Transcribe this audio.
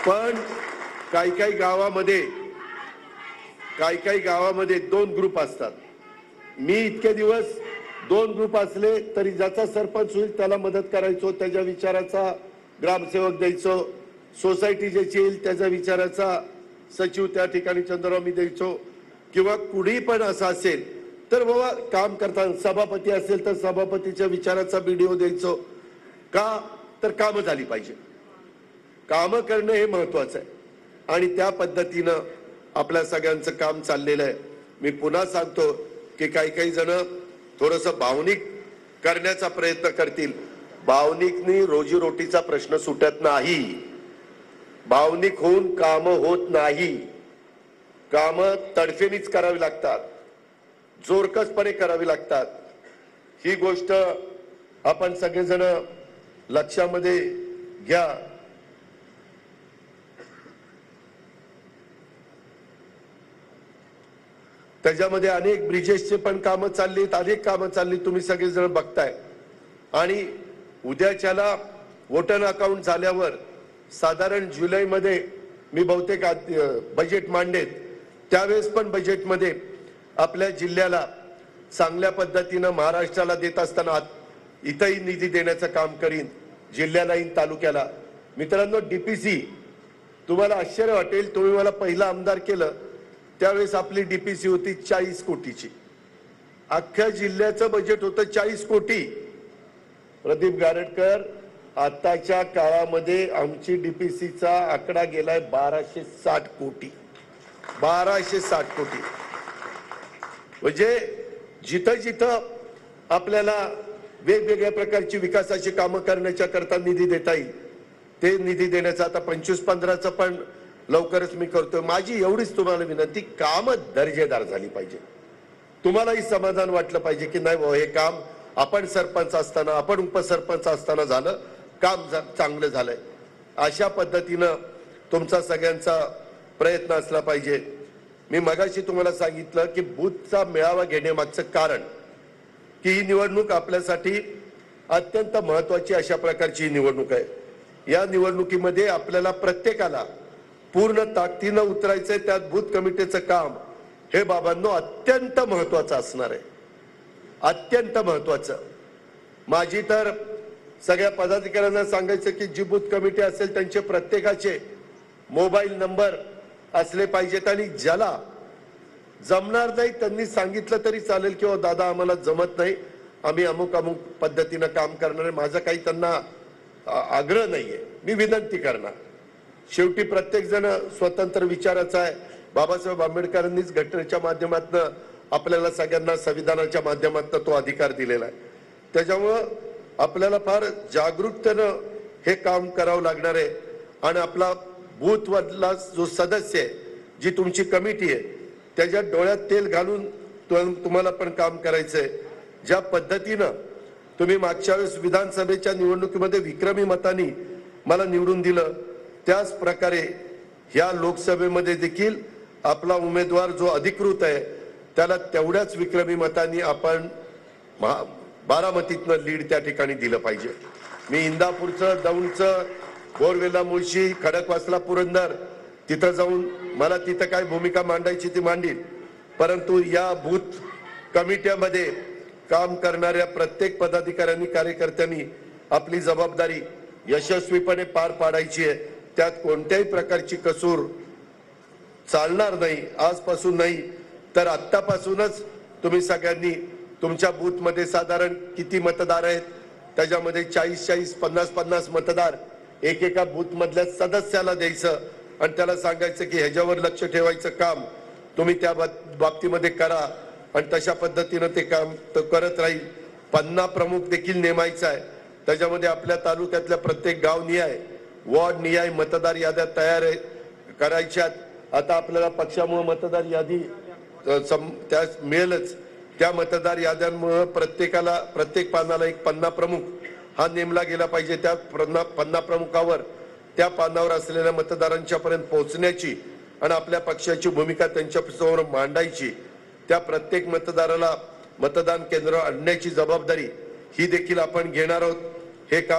पण काही गावामध्ये दोन ग्रुप असतात। मी इतके दिवस दोन ग्रुप असले तरी ज्याचा सरपंच होईल त्याला मदत करायचो, त्याच्या विचाराचा ग्रामसेवक द्यायचो, सोसायटी ज्याची येईल त्याच्या विचाराचा सचिव त्या ठिकाणी चंद्रराव मी द्यायचो, किंवा कुणी पण असं असेल तर बाबा काम करताना सभापती असेल तर सभापतीच्या विचाराचा व्हिडिओ द्यायचो। का तर कामं झाली पाहिजे, कामं करणं हे महत्वाचं आहे आणि त्या पद्धतीनं आपल्या सगळ्यांचं काम चाललेलं आहे। मी पुन्हा सांगतो की काही जण थोडंसं भावनिक करण्याचा प्रयत्न करतील। भावनिकनी रोजीरोटीचा प्रश्न सुटत नाही, भावनिक होऊन कामं होत नाही, कामं तडफेनीच करावी लागतात, जोरकसपणे करावी लागतात। ही गोष्ट आपण सगळेजण लक्षामध्ये घ्या। त्याच्यामध्ये अनेक ब्रिजेसचे पण कामं चाललीत, अनेक कामं चालली, तुम्ही सगळेजण बघताय। आणि उद्याच्याला वोटर अकाउंट झाल्यावर साधारण जुलैमध्ये मी बहुतेक बजेट मांडेत, त्यावेळेस पण बजेटमध्ये आपल्या जिल्ह्याला चांगल्या पद्धतीनं महाराष्ट्राला देत असताना इथंही निधी देण्याचं काम करीन, जिल्ह्यालाही तालुक्याला। मित्रांनो, डीपीसी तुम्हाला आश्चर्य वाटेल, तुम्ही मला पहिला आमदार केलं त्यावेळेस आपली डीपीसी होती 40 कोटीची, अख्ख्या जिल्ह्याचं बजेट होतं 40 कोटी। प्रदीप गारटकर, आताच्या काळामध्ये आमची डीपीसीचा आकडा गेलाय 1260 कोटी, 1260 कोटी। म्हणजे जिथं जिथं आपल्याला वेगवेगळ्या प्रकारची विकासाची कामं करण्याच्या करता निधी देता येईल ते निधी देण्याचा आता 25-15चं पण लवकरच मी करतोय। माझी एवढीच तुम्हाला विनंती, काम दर्जेदार झाली पाहिजे, तुम्हालाही समाधान वाटलं पाहिजे की नाही हे काम आपण सरपंच असताना, आपण उपसरपंच असताना झालं, काम चांगलं झालंय। अशा पद्धतीनं तुमचा सगळ्यांचा प्रयत्न असला पाहिजे। मी मगाशी तुम्हाला सांगितलं की बूथचा मेळावा घेण्यामागचं कारण की ही निवडणूक आपल्यासाठी अत्यंत महत्वाची अशा प्रकारची निवडणूक आहे। या निवडणुकीमध्ये आपल्याला प्रत्येकाला पूर्ण ताकदीनं उतरायचंय, त्यात बूथ कमिटीचं काम हे बाबांनो अत्यंत महत्वाचं असणार आहे, अत्यंत महत्वाचं। माझी तर सगळ्या पदाधिकाऱ्यांना सांगायचं की जी बूथ कमिटी असेल त्यांचे प्रत्येकाचे मोबाईल नंबर असले पाहिजेत आणि ज्याला जमणार नाही त्यांनी सांगितलं तरी चालेल की दादा आम्हाला जमत नाही, आम्ही अमुक पद्धतीनं काम करणार आहे। माझा काही त्यांना आग्रह नाहीये, मी विनंती करणार। शेवटी प्रत्येक जण स्वतंत्र विचाराचा आहे। बाबासाहेब आंबेडकरांनीच घटनेच्या माध्यमातून आपल्याला सगळ्यांना संविधानाच्या माध्यमातून तो अधिकार दिलेला आहे। त्याच्यामुळं आपल्याला फार जागरूकतेनं हे काम करावं लागणार आहे आणि आपला बूथवरला जो सदस्य आहे, जी तुमची कमिटी आहे, त्याच्या डोळ्यात तेल घालून तुम्हाला पण काम करायचंय। ज्या पद्धतीनं तुम्ही मागच्या वेळेस विधानसभेच्या निवडणुकीमध्ये विक्रमी मतांनी मला निवडून दिलं, त्याच प्रकारे ह्या लोकसभेमध्ये देखील आपला उमेदवार जो अधिकृत आहे त्याला तेवढ्याच विक्रमी मतांनी आपण बारामतीतनं लीड त्या ठिकाणी दिलं पाहिजे। मी इंदापूरचं, दौंडचं, बोरवेला, मुळशी, खडकवासला, पुरंदर तिथं जाऊन मला तिथं काय भूमिका मांडायची ती मांडील, परंतु या बूथ कमिट्यामध्ये काम करणाऱ्या प्रत्येक पदाधिकाऱ्यांनी, कार्यकर्त्यांनी आपली जबाबदारी यशस्वीपणे पार पाडायची आहे। त्यात कोणत्याही प्रकारची कसूर चालणार नाही। आजपासून नाही तर आत्तापासूनच तुम्ही सगळ्यांनी तुमच्या बूथमध्ये साधारण किती मतदार आहेत त्याच्यामध्ये 40-40, 50-50 मतदार एकेका बूथमधल्या सदस्याला द्यायचं आणि त्याला सांगायचं की ह्याच्यावर लक्ष ठेवायचं काम तुम्ही त्या बाबतीमध्ये करा आणि तशा पद्धतीनं ते काम तो करत राहील। पन्ना प्रमुख देखील नेमायचा आहे, त्याच्यामध्ये आपल्या तालुक्यातल्या प्रत्येक गाव निहाय, वॉर्ड निहाय मतदार याद्या तयार करायच्यात। आता आपल्याला पक्षामुळे मतदार यादी त्या मिळेलच, त्या मतदार याद्यांमुळे प्रत्येकाला, प्रत्येक पानाला एक पन्ना प्रमुख हा नेमला गेला पाहिजे। त्या पन्ना प्रमुखावर, त्या पानावर असलेल्या मतदारांच्या पर्यंत पोहोचण्याची आणि आपल्या पक्षाची भूमिका त्यांच्या समोर मांडायची, त्या प्रत्येक मतदाराला मतदान केंद्रावर आणण्याची जबाबदारी ही देखील आपण घेणार आहोत। हे काम